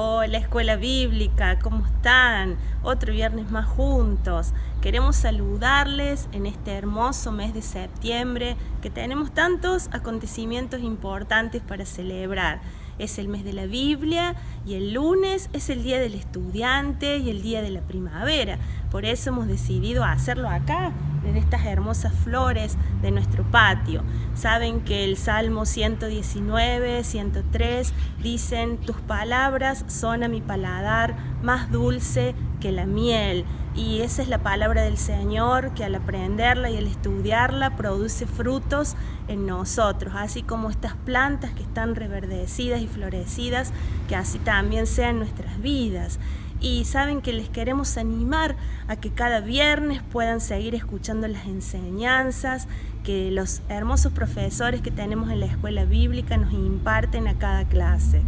Hola Escuela Bíblica, ¿cómo están? Otro viernes más juntos. Queremos saludarles en este hermoso mes de septiembre que tenemos tantos acontecimientos importantes para celebrar. Es el mes de la Biblia y el lunes es el Día del Estudiante y el Día de la Primavera. Por eso hemos decidido hacerlo acá, en estas hermosas flores de nuestro patio. Saben que el Salmo 119, 103 dicen: tus palabras son a mi paladar más dulce que la miel. Y esa es la palabra del Señor, que al aprenderla y al estudiarla produce frutos en nosotros, así como estas plantas que están reverdecidas y florecidas, que así también sean nuestras vidas. Y saben que les queremos animar a que cada viernes puedan seguir escuchando las enseñanzas que los hermosos profesores que tenemos en la Escuela Bíblica nos imparten a cada clase.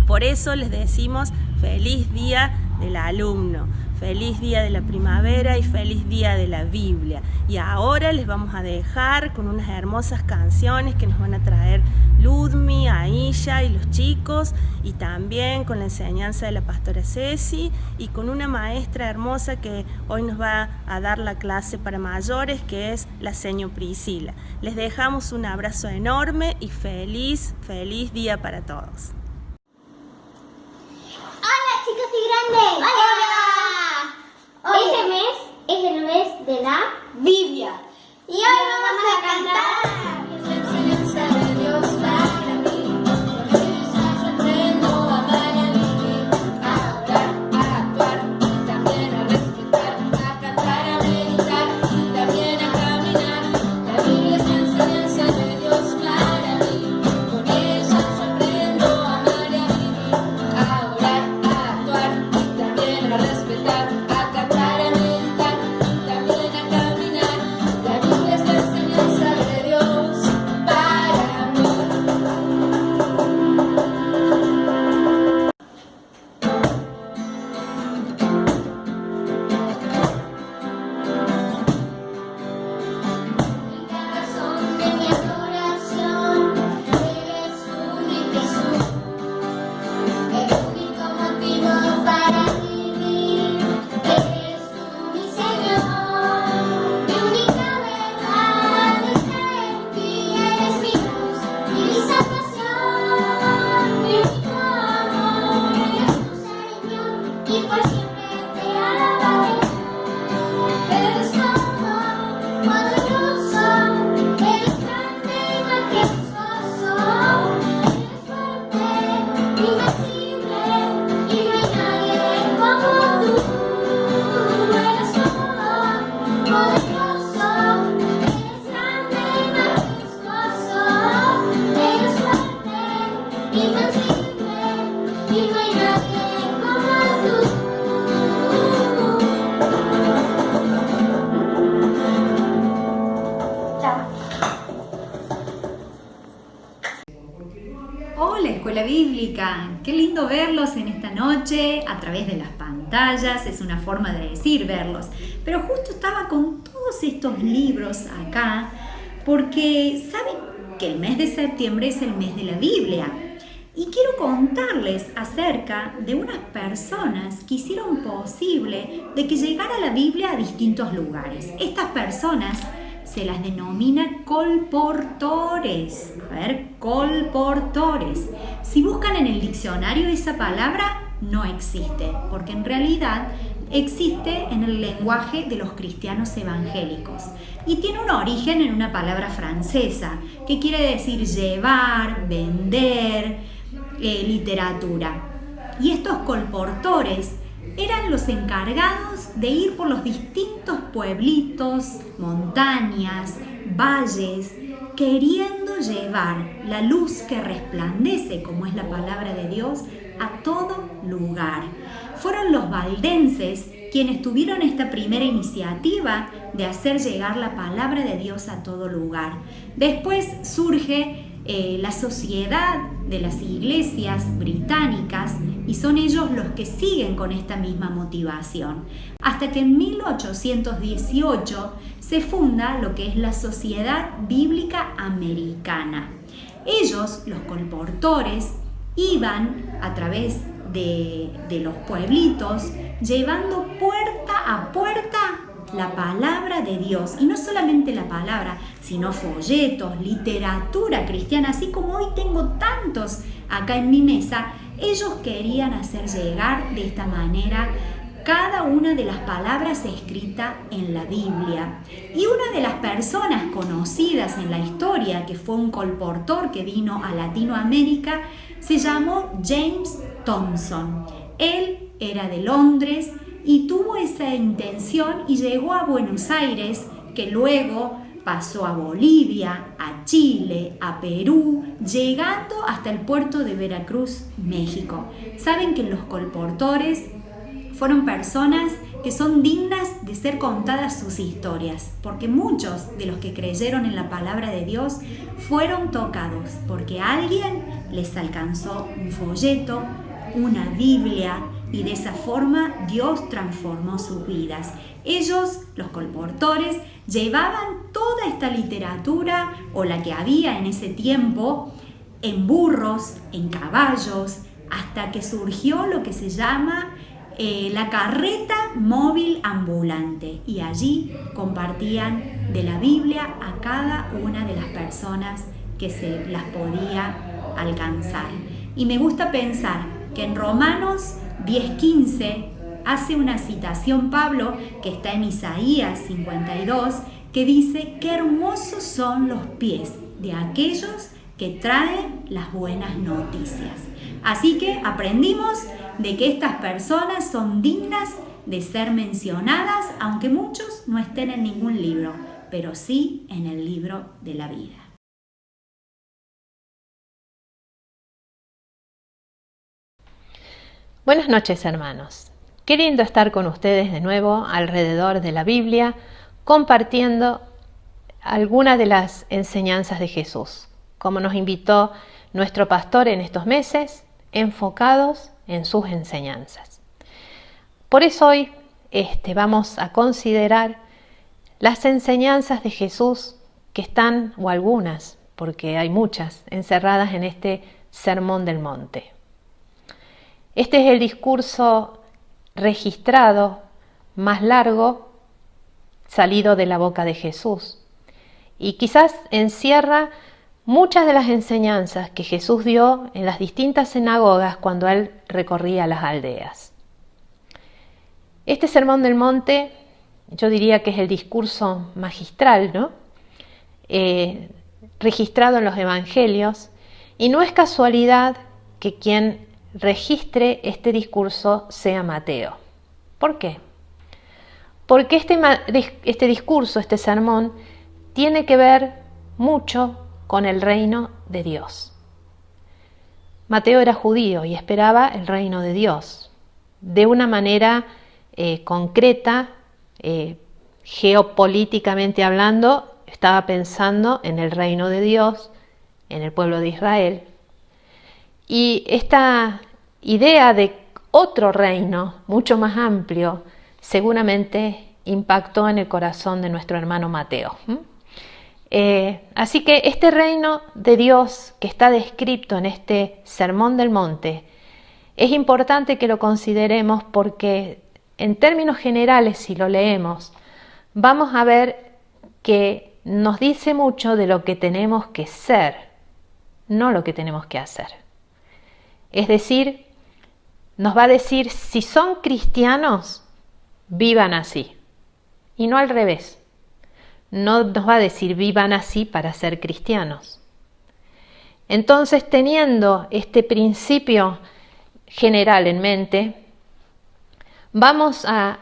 Por eso les decimos feliz día del alumno, feliz día de la primavera y feliz día de la Biblia. Y ahora les vamos a dejar con unas hermosas canciones que nos van a traer Ludmi, Aisha y los chicos, y también con la enseñanza de la pastora Ceci y con una maestra hermosa que hoy nos va a dar la clase para mayores, que es la seño Priscila. Les dejamos un abrazo enorme y feliz día para todos. Hola chicos y grandes. Hola. Este mes es el mes de la Biblia. Y hoy vamos a cantar. Hola Escuela Bíblica, qué lindo verlos en esta noche a través de las pantallas, es una forma de decir verlos, pero justo estaba con todos estos libros acá porque saben que el mes de septiembre es el mes de la Biblia y quiero contarles acerca de unas personas que hicieron posible de que llegara la Biblia a distintos lugares. Estas personas se las denomina colportores. A ver, colportores. Si buscan en el diccionario esa palabra, no existe, porque en realidad existe en el lenguaje de los cristianos evangélicos y tiene un origen en una palabra francesa que quiere decir llevar, vender, literatura. Y estos colportores eran los encargados de ir por los distintos pueblitos, montañas, valles, queriendo llevar la luz que resplandece, como es la palabra de Dios, a todo lugar. Fueron los valdenses quienes tuvieron esta primera iniciativa de hacer llegar la palabra de Dios a todo lugar. Después surge la sociedad de las iglesias británicas y son ellos los que siguen con esta misma motivación. Hasta que en 1818 se funda lo que es la Sociedad Bíblica Americana. Ellos, los colportores, iban a través de los pueblitos, llevando puerta a puerta la palabra de Dios. Y no solamente la palabra, sino folletos, literatura cristiana, así como hoy tengo tantos acá en mi mesa. Ellos querían hacer llegar de esta manera cada una de las palabras escritas en la Biblia. Y una de las personas conocidas en la historia, que fue un colportor que vino a Latinoamérica, se llamó James Thomson. Él era de Londres y tuvo esa intención y llegó a Buenos Aires, que luego pasó a Bolivia, a Chile, a Perú, llegando hasta el puerto de Veracruz, México. Saben que los colportores fueron personas que son dignas de ser contadas sus historias, porque muchos de los que creyeron en la palabra de Dios fueron tocados, porque alguien les alcanzó un folleto, una Biblia, y de esa forma Dios transformó sus vidas. Ellos, los colportores, llevaban toda esta literatura, o la que había en ese tiempo, en burros, en caballos, hasta que surgió lo que se llama la carreta móvil ambulante, y allí compartían de la Biblia a cada una de las personas que se las podía alcanzar. Y me gusta pensar que en Romanos 10:15 hace una citación Pablo, que está en Isaías 52, que dice: qué hermosos son los pies de aquellos que traen las buenas noticias. Así que aprendimos de que estas personas son dignas de ser mencionadas, aunque muchos no estén en ningún libro, pero sí en el libro de la vida. Buenas noches, hermanos. Qué lindo estar con ustedes de nuevo alrededor de la Biblia, compartiendo algunas de las enseñanzas de Jesús, como nos invitó nuestro pastor en estos meses, enfocados en sus enseñanzas. Por eso hoy vamos a considerar las enseñanzas de Jesús que están, o algunas, porque hay muchas, encerradas en este Sermón del Monte. Este es el discurso registrado más largo salido de la boca de Jesús, y quizás encierra muchas de las enseñanzas que Jesús dio en las distintas sinagogas cuando Él recorría las aldeas. Este Sermón del Monte, yo diría que es el discurso magistral, ¿no? Registrado en los Evangelios, y no es casualidad que quien registre este discurso sea Mateo. ¿Por qué? Porque este discurso, este sermón, tiene que ver mucho con el reino de Dios. Mateo era judío y esperaba el reino de Dios de una manera concreta, geopolíticamente hablando. Estaba pensando en el reino de Dios, en el pueblo de Israel. Y esta idea de otro reino, mucho más amplio, seguramente impactó en el corazón de nuestro hermano Mateo. Así que este reino de Dios que está descrito en este Sermón del Monte, es importante que lo consideremos porque en términos generales, si lo leemos, vamos a ver que nos dice mucho de lo que tenemos que ser, no lo que tenemos que hacer. Es decir, nos va a decir, si son cristianos, vivan así, y no al revés. No nos va a decir vivan así para ser cristianos. Entonces, teniendo este principio general en mente, vamos a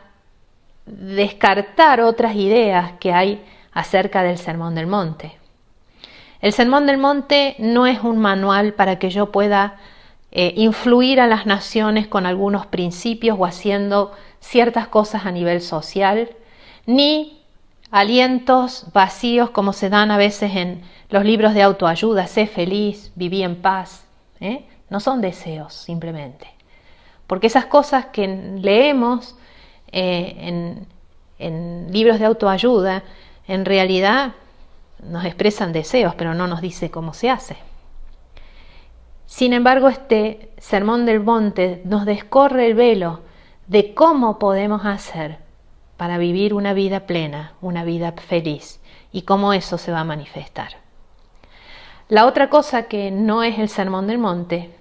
descartar otras ideas que hay acerca del Sermón del Monte. El Sermón del Monte no es un manual para que yo pueda influir a las naciones con algunos principios o haciendo ciertas cosas a nivel social, ni alientos vacíos como se dan a veces en los libros de autoayuda: sé feliz, viví en paz. No son deseos simplemente, porque esas cosas que leemos en libros de autoayuda en realidad nos expresan deseos, pero no nos dice cómo se hace. Sin embargo, este Sermón del Monte nos descorre el velo de cómo podemos hacer para vivir una vida plena, una vida feliz, y cómo eso se va a manifestar. La otra cosa que no es el Sermón del Monte,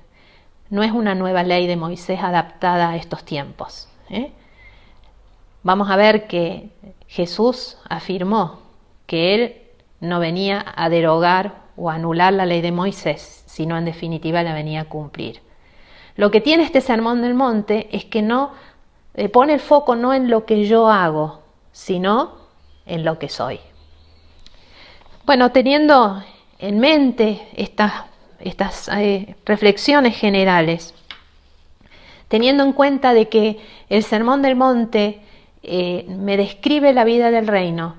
no es una nueva ley de Moisés adaptada a estos tiempos. Vamos a ver que Jesús afirmó que Él no venía a derogar o a anular la ley de Moisés, sino en definitiva la venía a cumplir. Lo que tiene este Sermón del Monte es que no pone el foco no en lo que yo hago, sino en lo que soy. Bueno, teniendo en mente estas reflexiones generales, teniendo en cuenta de que el Sermón del Monte me describe la vida del reino,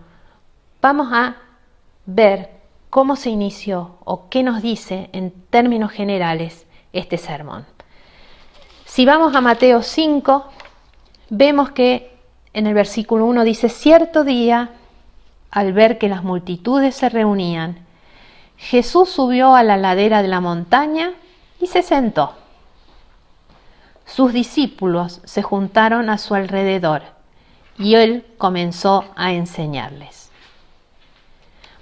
vamos a ver cómo se inició o qué nos dice en términos generales este sermón. Si vamos a Mateo 5, vemos que en el versículo 1 dice: cierto día, al ver que las multitudes se reunían, Jesús subió a la ladera de la montaña y se sentó. Sus discípulos se juntaron a su alrededor y él comenzó a enseñarles.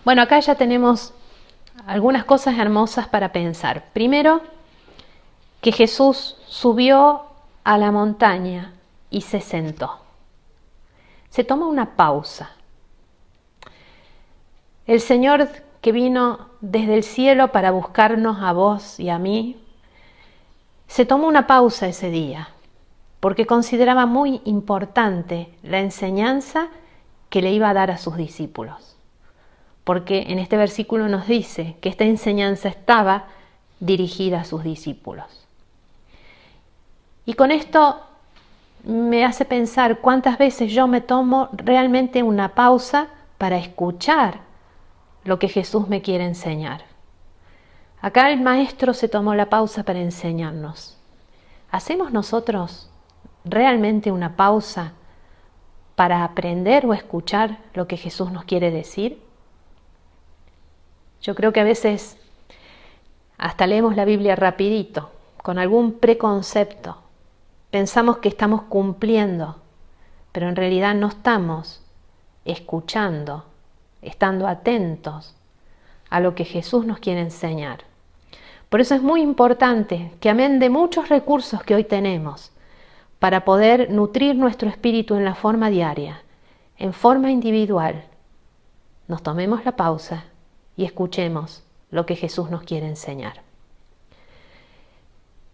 Bueno, acá ya tenemos algunas cosas hermosas para pensar. Primero, que Jesús subió a la montaña y se sentó. Se toma una pausa. El Señor que vino desde el cielo para buscarnos a vos y a mí, se tomó una pausa ese día, porque consideraba muy importante la enseñanza que le iba a dar a sus discípulos. Porque en este versículo nos dice que esta enseñanza estaba dirigida a sus discípulos. Y con esto me hace pensar cuántas veces yo me tomo realmente una pausa para escuchar lo que Jesús me quiere enseñar. Acá el maestro se tomó la pausa para enseñarnos. ¿Hacemos nosotros realmente una pausa para aprender o escuchar lo que Jesús nos quiere decir? Yo creo que a veces hasta leemos la Biblia rapidito, con algún preconcepto. Pensamos que estamos cumpliendo, pero en realidad no estamos escuchando, estando atentos a lo que Jesús nos quiere enseñar. Por eso es muy importante que, amén de muchos recursos que hoy tenemos para poder nutrir nuestro espíritu en la forma diaria, en forma individual, nos tomemos la pausa y escuchemos lo que Jesús nos quiere enseñar.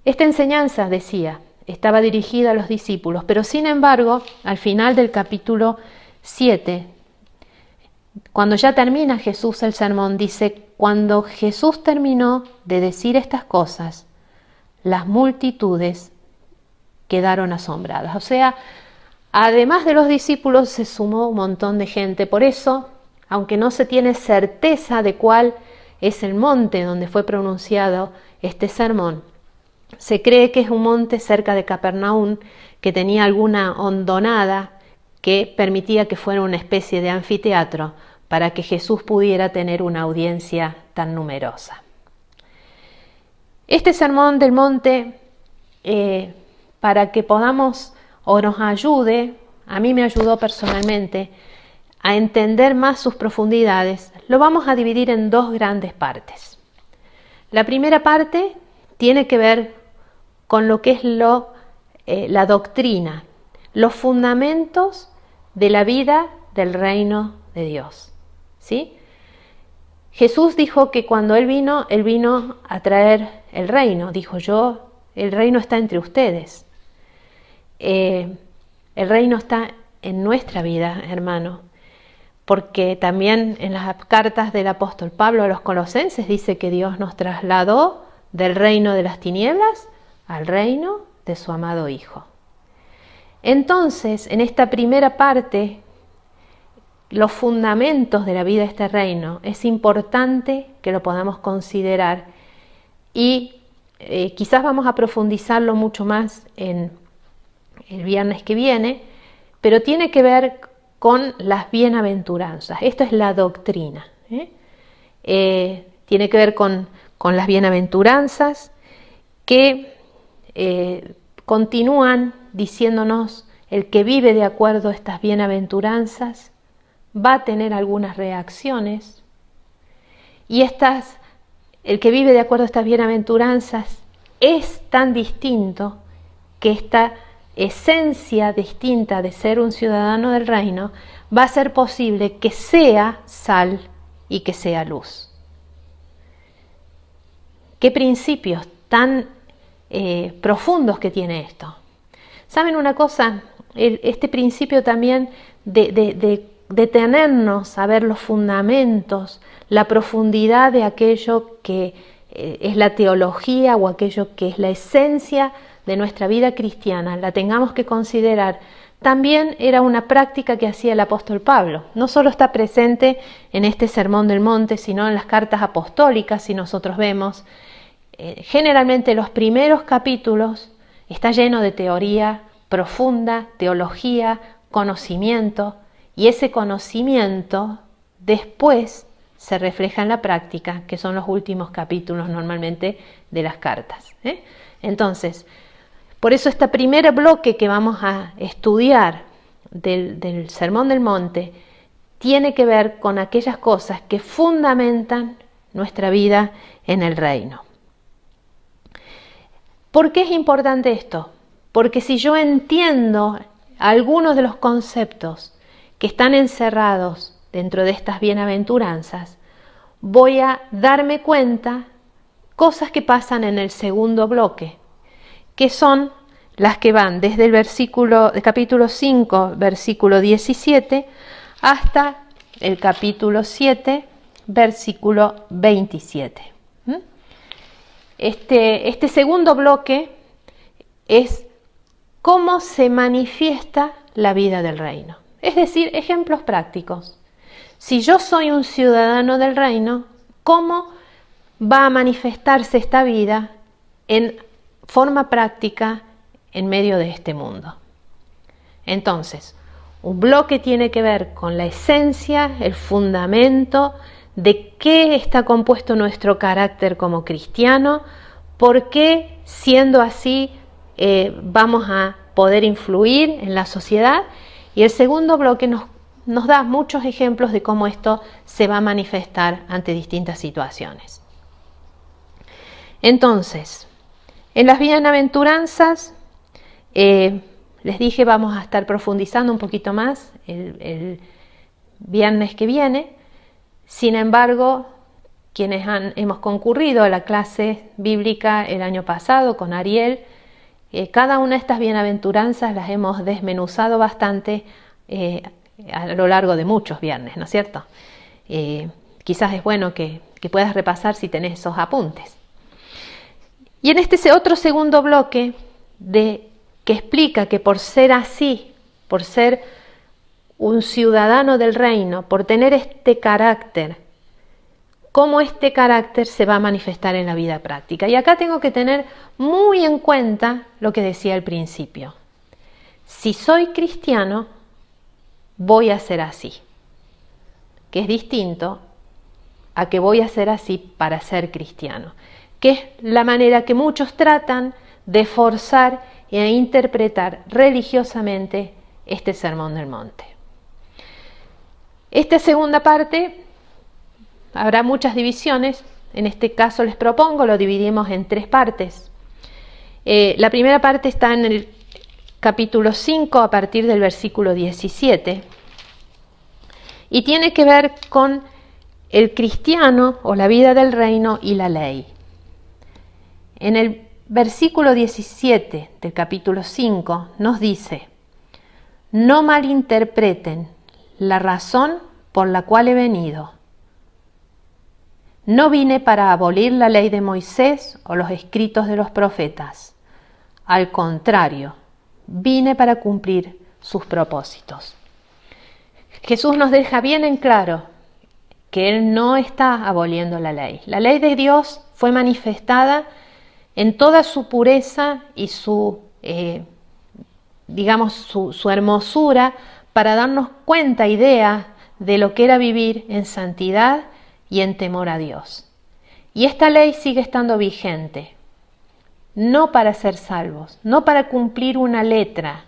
Esta enseñanza, decía, estaba dirigida a los discípulos, pero sin embargo, al final del capítulo 7, cuando ya termina Jesús el sermón, dice: cuando Jesús terminó de decir estas cosas, las multitudes quedaron asombradas. O sea, además de los discípulos se sumó un montón de gente. Por eso, aunque no se tiene certeza de cuál es el monte donde fue pronunciado este sermón, se cree que es un monte cerca de Capernaum que tenía alguna hondonada que permitía que fuera una especie de anfiteatro para que Jesús pudiera tener una audiencia tan numerosa. Este sermón del monte, para que podamos o nos ayude, a mí me ayudó personalmente, a entender más sus profundidades, lo vamos a dividir en dos grandes partes. La primera parte tiene que ver con lo que es la doctrina, los fundamentos de la vida del reino de Dios. ¿Sí? Jesús dijo que cuando Él vino a traer el reino. Dijo: el reino está entre ustedes. El reino está en nuestra vida, hermano. Porque también en las cartas del apóstol Pablo a los Colosenses dice que Dios nos trasladó del reino de las tinieblas al reino de su amado Hijo. Entonces, en esta primera parte, los fundamentos de la vida de este reino, es importante que lo podamos considerar y quizás vamos a profundizarlo mucho más en el viernes que viene, pero tiene que ver con las bienaventuranzas. Esto es la doctrina. Tiene que ver con las bienaventuranzas que continúan diciéndonos: el que vive de acuerdo a estas bienaventuranzas va a tener algunas reacciones, y el que vive de acuerdo a estas bienaventuranzas es tan distinto que esta esencia distinta de ser un ciudadano del reino va a ser posible que sea sal y que sea luz. Qué principios tan profundos que tiene esto. ¿Saben una cosa? Este principio también de detenernos a ver los fundamentos, la profundidad de aquello que es la teología o aquello que es la esencia de nuestra vida cristiana, la tengamos que considerar, también era una práctica que hacía el apóstol Pablo. No solo está presente en este Sermón del Monte, sino en las cartas apostólicas, si nosotros vemos. Generalmente los primeros capítulos está lleno de teoría profunda, teología, conocimiento, y ese conocimiento después se refleja en la práctica, que son los últimos capítulos normalmente de las cartas. Entonces, por eso este primer bloque que vamos a estudiar del Sermón del Monte tiene que ver con aquellas cosas que fundamentan nuestra vida en el reino. ¿Por qué es importante esto? Porque si yo entiendo algunos de los conceptos que están encerrados dentro de estas bienaventuranzas, voy a darme cuenta cosas que pasan en el segundo bloque, que son las que van desde el capítulo 5, versículo 17, hasta el capítulo 7, versículo 27. Este segundo bloque es cómo se manifiesta la vida del reino. Es decir, ejemplos prácticos. Si yo soy un ciudadano del reino, ¿cómo va a manifestarse esta vida en forma práctica en medio de este mundo? Entonces, un bloque tiene que ver con la esencia, el fundamento de qué está compuesto nuestro carácter como cristiano, por qué, siendo así, vamos a poder influir en la sociedad. Y el segundo bloque nos da muchos ejemplos de cómo esto se va a manifestar ante distintas situaciones. Entonces, en las bienaventuranzas, les dije, vamos a estar profundizando un poquito más el viernes que viene. Sin embargo, quienes hemos concurrido a la clase bíblica el año pasado con Ariel, cada una de estas bienaventuranzas las hemos desmenuzado bastante a lo largo de muchos viernes, ¿no es cierto? Quizás es bueno que puedas repasar si tenés esos apuntes. Y en este otro segundo bloque que explica que por ser así, por ser un ciudadano del reino, por tener este carácter, cómo este carácter se va a manifestar en la vida práctica. Y acá tengo que tener muy en cuenta lo que decía al principio. Si soy cristiano, voy a ser así, que es distinto a que voy a ser así para ser cristiano, que es la manera que muchos tratan de forzar e interpretar religiosamente este Sermón del Monte. Esta segunda parte habrá muchas divisiones. En este caso les propongo, lo dividimos en 3 partes. La primera parte está en el capítulo 5 a partir del versículo 17 y tiene que ver con el cristiano o la vida del reino y la ley. En el versículo 17 del capítulo 5 nos dice: no malinterpreten la razón por la cual he venido. No vine para abolir la ley de Moisés o los escritos de los profetas. Al contrario, vine para cumplir sus propósitos. Jesús nos deja bien en claro que Él no está aboliendo la ley. La ley de Dios fue manifestada en toda su pureza y su hermosura para darnos cuenta, idea de lo que era vivir en santidad y en temor a Dios. Y esta ley sigue estando vigente. no para ser salvos, no para cumplir una letra,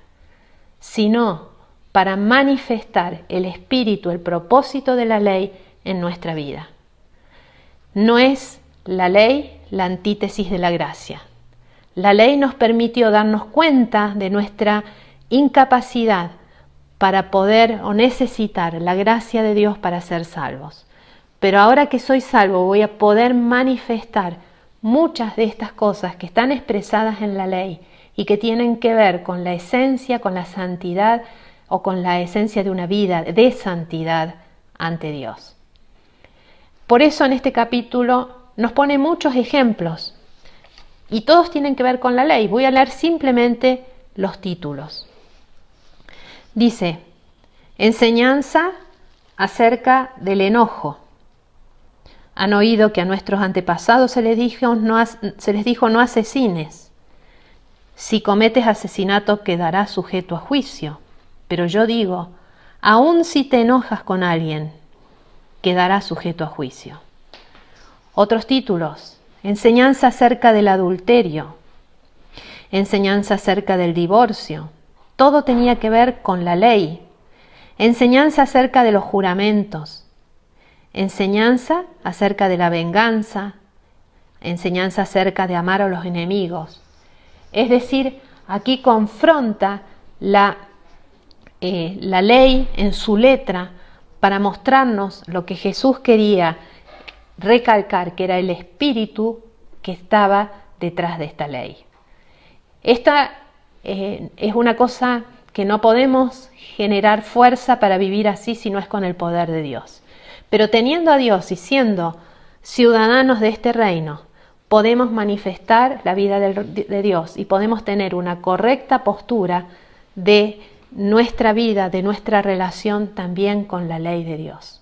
sino para manifestar el espíritu, el propósito de la ley en nuestra vida. No es la ley la antítesis de la gracia. La ley nos permitió darnos cuenta de nuestra incapacidad para poder o necesitar la gracia de Dios para ser salvos. Pero ahora que soy salvo voy a poder manifestar muchas de estas cosas que están expresadas en la ley y que tienen que ver con la esencia, con la santidad o con la esencia de una vida de santidad ante Dios. Por eso en este capítulo nos pone muchos ejemplos y todos tienen que ver con la ley. Voy a leer simplemente los títulos. Dice, enseñanza acerca del enojo. Han oído que a nuestros antepasados se les dijo no asesines. Si cometes asesinato quedarás sujeto a juicio. Pero yo digo, aun si te enojas con alguien, quedarás sujeto a juicio. Otros títulos, enseñanza acerca del adulterio, enseñanza acerca del divorcio. Todo tenía que ver con la ley. Enseñanza acerca de los juramentos. Enseñanza acerca de la venganza. Enseñanza acerca de amar a los enemigos. Es decir, aquí confronta la ley en su letra para mostrarnos lo que Jesús quería recalcar, que era el espíritu que estaba detrás de esta ley. Esta es una cosa que no podemos generar fuerza para vivir así si no es con el poder de Dios. Pero teniendo a Dios y siendo ciudadanos de este reino, podemos manifestar la vida de Dios y podemos tener una correcta postura de nuestra vida, de nuestra relación también con la ley de Dios.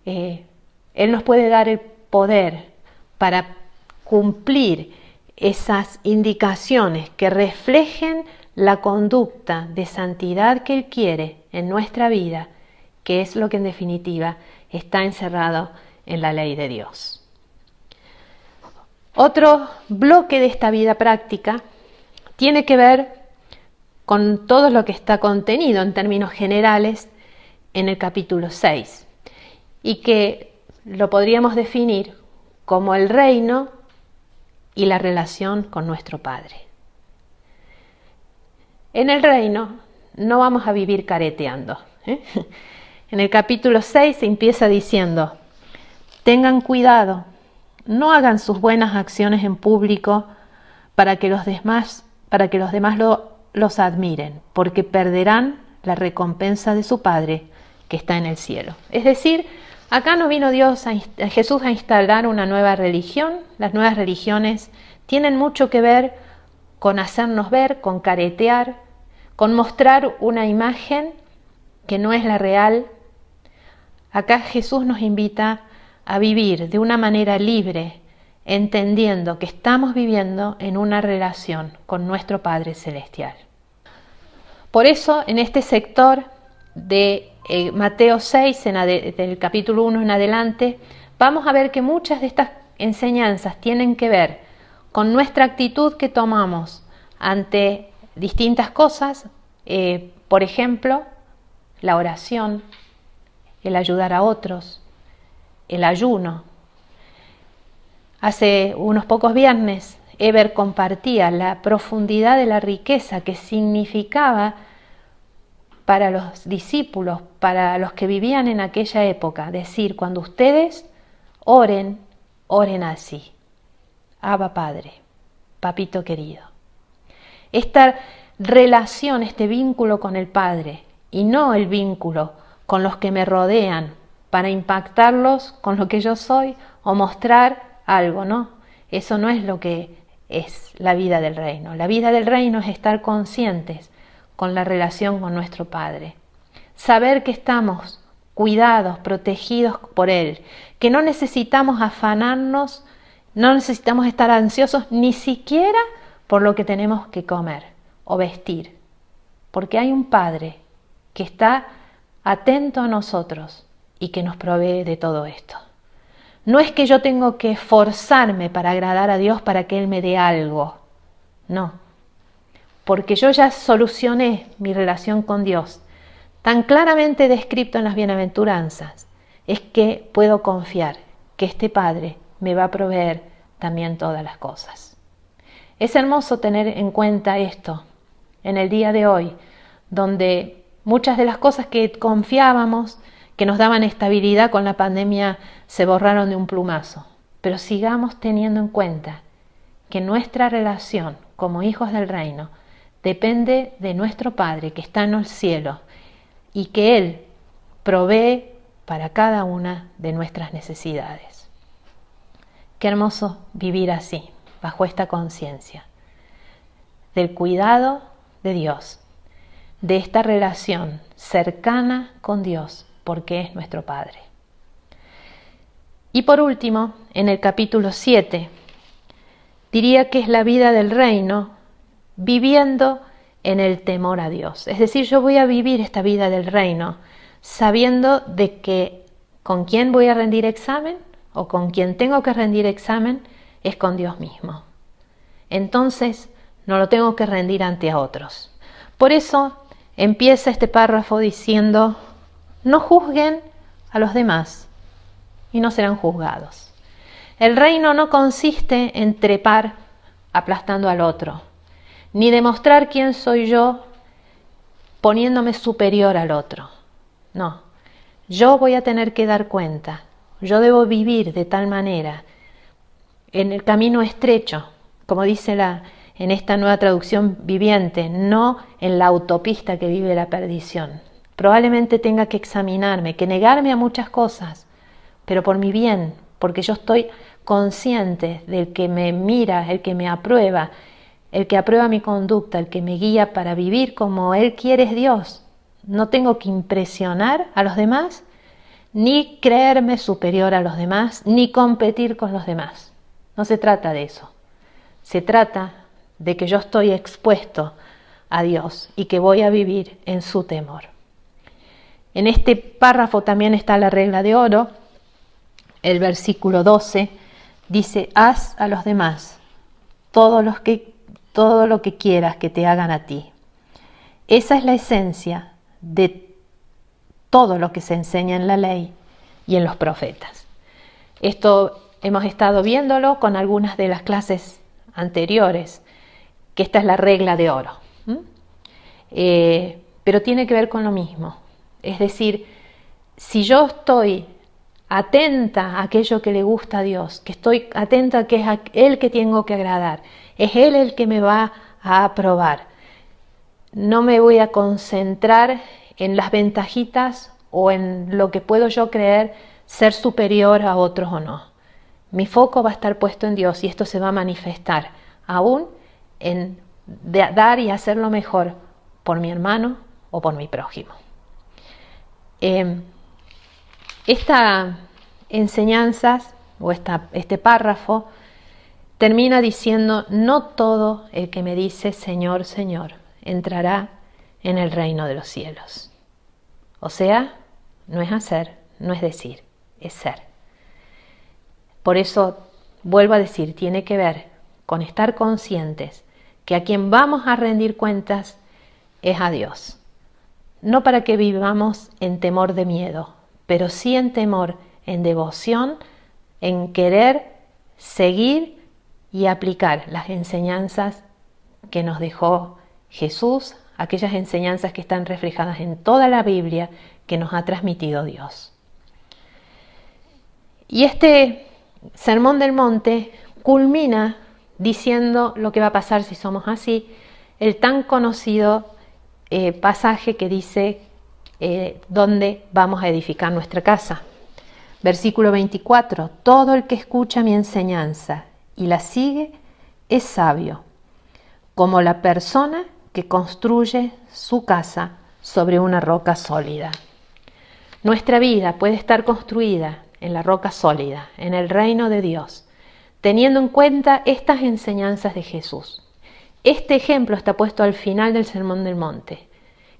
Él nos puede dar el poder para cumplir esas indicaciones que reflejen la conducta de santidad que Él quiere en nuestra vida, que es lo que en definitiva está encerrado en la ley de Dios. Otro bloque de esta vida práctica tiene que ver con todo lo que está contenido en términos generales en el capítulo 6 y que lo podríamos definir como el reino y la relación con nuestro Padre. En el reino no vamos a vivir careteando. En el capítulo 6 se empieza diciendo, tengan cuidado, no hagan sus buenas acciones en público para que los demás los admiren, porque perderán la recompensa de su Padre que está en el cielo. Es decir, acá no vino Jesús a instalar una nueva religión. Las nuevas religiones tienen mucho que ver con hacernos ver, con caretear, con mostrar una imagen que no es la real. Acá Jesús nos invita a vivir de una manera libre, entendiendo que estamos viviendo en una relación con nuestro Padre Celestial. Por eso, en este sector de Mateo 6, del capítulo 1 en adelante, vamos a ver que muchas de estas enseñanzas tienen que ver con nuestra actitud que tomamos ante distintas cosas, por ejemplo, la oración, el ayudar a otros, el ayuno. Hace unos pocos viernes, Eber compartía la profundidad de la riqueza que significaba para los discípulos, para los que vivían en aquella época, decir, cuando ustedes oren, oren así. Abba Padre, Papito querido. Esta relación, este vínculo con el Padre, y no el vínculo con los que me rodean para impactarlos con lo que yo soy o mostrar algo, ¿no? Eso no es lo que es la vida del reino. La vida del reino es estar conscientes con la relación con nuestro Padre. Saber que estamos cuidados, protegidos por Él, que no necesitamos afanarnos, no necesitamos estar ansiosos ni siquiera por lo que tenemos que comer o vestir, porque hay un Padre que está atento a nosotros y que nos provee de todo esto. No es que yo tengo que esforzarme para agradar a Dios para que Él me dé algo. No, porque yo ya solucioné mi relación con Dios, tan claramente descrito en las bienaventuranzas, es que puedo confiar que este Padre me va a proveer también todas las cosas. Es hermoso tener en cuenta esto en el día de hoy, donde muchas de las cosas que confiábamos, que nos daban estabilidad con la pandemia, se borraron de un plumazo. Pero sigamos teniendo en cuenta que nuestra relación como hijos del reino depende de nuestro Padre que está en el cielo y que Él provee para cada una de nuestras necesidades. Qué hermoso vivir así, bajo esta conciencia del cuidado de Dios, de esta relación cercana con Dios, porque es nuestro Padre. Y por último, en el capítulo 7, diría que es la vida del reino viviendo en el temor a Dios. Es decir, yo voy a vivir esta vida del reino sabiendo de que con quién voy a rendir examen o con quien tengo que rendir examen es con Dios mismo. Entonces, no lo tengo que rendir ante otros. Por eso empieza este párrafo diciendo: no juzguen a los demás y no serán juzgados. El reino no consiste en trepar aplastando al otro, ni demostrar quién soy yo poniéndome superior al otro. No, yo voy a tener que dar cuenta. Yo debo vivir de tal manera en el camino estrecho, como dice en esta nueva traducción viviente, no en la autopista que vive la perdición. Probablemente tenga que examinarme, que negarme a muchas cosas, pero por mi bien, porque yo estoy consciente del que me mira, el que me aprueba, el que aprueba mi conducta, el que me guía para vivir como Él quiere es Dios. No tengo que impresionar a los demás, ni creerme superior a los demás, ni competir con los demás. No se trata de eso. Se trata de que yo estoy expuesto a Dios y que voy a vivir en su temor. En este párrafo también está la regla de oro. El versículo 12 dice: haz a los demás todo lo que quieras que te hagan a ti. Esa es la esencia de todo lo que se enseña en la ley y en los profetas. Esto hemos estado viéndolo con algunas de las clases anteriores, que esta es la regla de oro. Pero tiene que ver con lo mismo. Es decir, si yo estoy atenta a aquello que le gusta a Dios, que estoy atenta a que es a Él que tengo que agradar, es Él el que me va a aprobar, no me voy a concentrar en las ventajitas o en lo que puedo yo creer ser superior a otros o no. Mi foco va a estar puesto en Dios y esto se va a manifestar aún en dar y hacer lo mejor por mi hermano o por mi prójimo. Esta enseñanzas o este párrafo termina diciendo: no todo el que me dice Señor, Señor entrará en el reino de los cielos. O sea, no es hacer, no es decir, es ser. Por eso, vuelvo a decir, tiene que ver con estar conscientes que a quien vamos a rendir cuentas es a Dios. No para que vivamos en temor de miedo, pero sí en temor, en devoción, en querer seguir y aplicar las enseñanzas que nos dejó Jesús, aquellas enseñanzas que están reflejadas en toda la Biblia que nos ha transmitido Dios. Y este Sermón del Monte culmina diciendo lo que va a pasar si somos así, el tan conocido pasaje que dice dónde vamos a edificar nuestra casa. Versículo 24: todo el que escucha mi enseñanza y la sigue es sabio, como la persona que construye su casa sobre una roca sólida. Nuestra vida puede estar construida en la roca sólida, en el reino de Dios, teniendo en cuenta estas enseñanzas de Jesús. Este ejemplo está puesto al final del Sermón del Monte.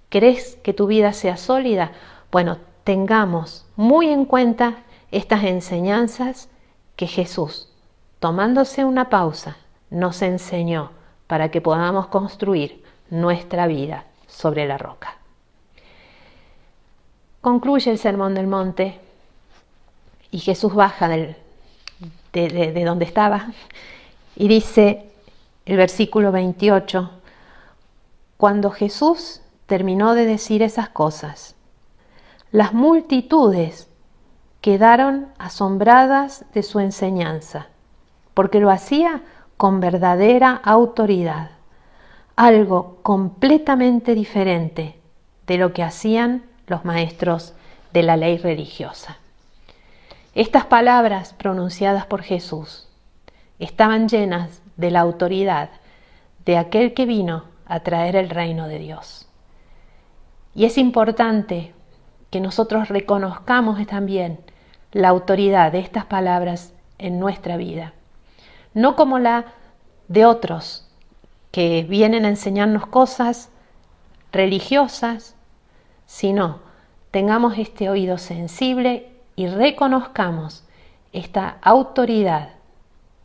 ¿Querés que tu vida sea sólida? Bueno, tengamos muy en cuenta estas enseñanzas que Jesús, tomándose una pausa, nos enseñó para que podamos construir nuestra vida sobre la roca. Concluye el Sermón del Monte y Jesús baja de donde estaba y dice el versículo 28, cuando Jesús terminó de decir esas cosas, las multitudes quedaron asombradas de su enseñanza, porque lo hacía con verdadera autoridad, algo completamente diferente de lo que hacían los maestros de la ley religiosa. Estas palabras pronunciadas por Jesús estaban llenas de la autoridad de aquel que vino a traer el reino de Dios. Y es importante que nosotros reconozcamos también la autoridad de estas palabras en nuestra vida, no como la de otros que vienen a enseñarnos cosas religiosas, sino tengamos este oído sensible y reconozcamos esta autoridad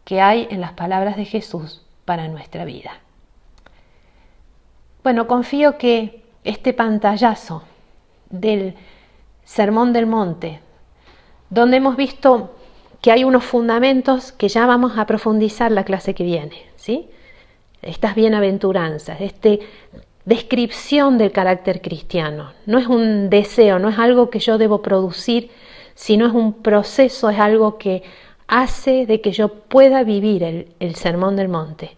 que hay en las palabras de Jesús para nuestra vida. Bueno, confío que este pantallazo del Sermón del Monte, donde hemos visto que hay unos fundamentos que ya vamos a profundizar la clase que viene, ¿sí? Estas bienaventuranzas, descripción del carácter cristiano. No es un deseo, no es algo que yo debo producir, sino es un proceso, es algo que hace de que yo pueda vivir el Sermón del Monte.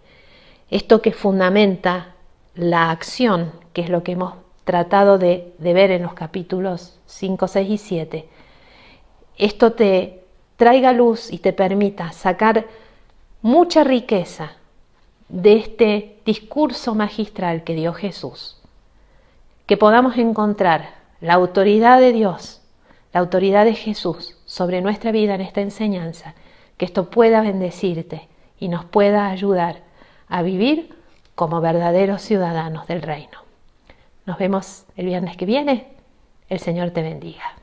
Esto que fundamenta la acción, que es lo que hemos tratado de ver en los capítulos 5, 6 y 7. Esto te traiga luz y te permita sacar mucha riqueza de este discurso magistral que dio Jesús. Que podamos encontrar la autoridad de Dios, la autoridad de Jesús sobre nuestra vida en esta enseñanza, que esto pueda bendecirte y nos pueda ayudar a vivir como verdaderos ciudadanos del reino. Nos vemos el viernes que viene. El Señor te bendiga.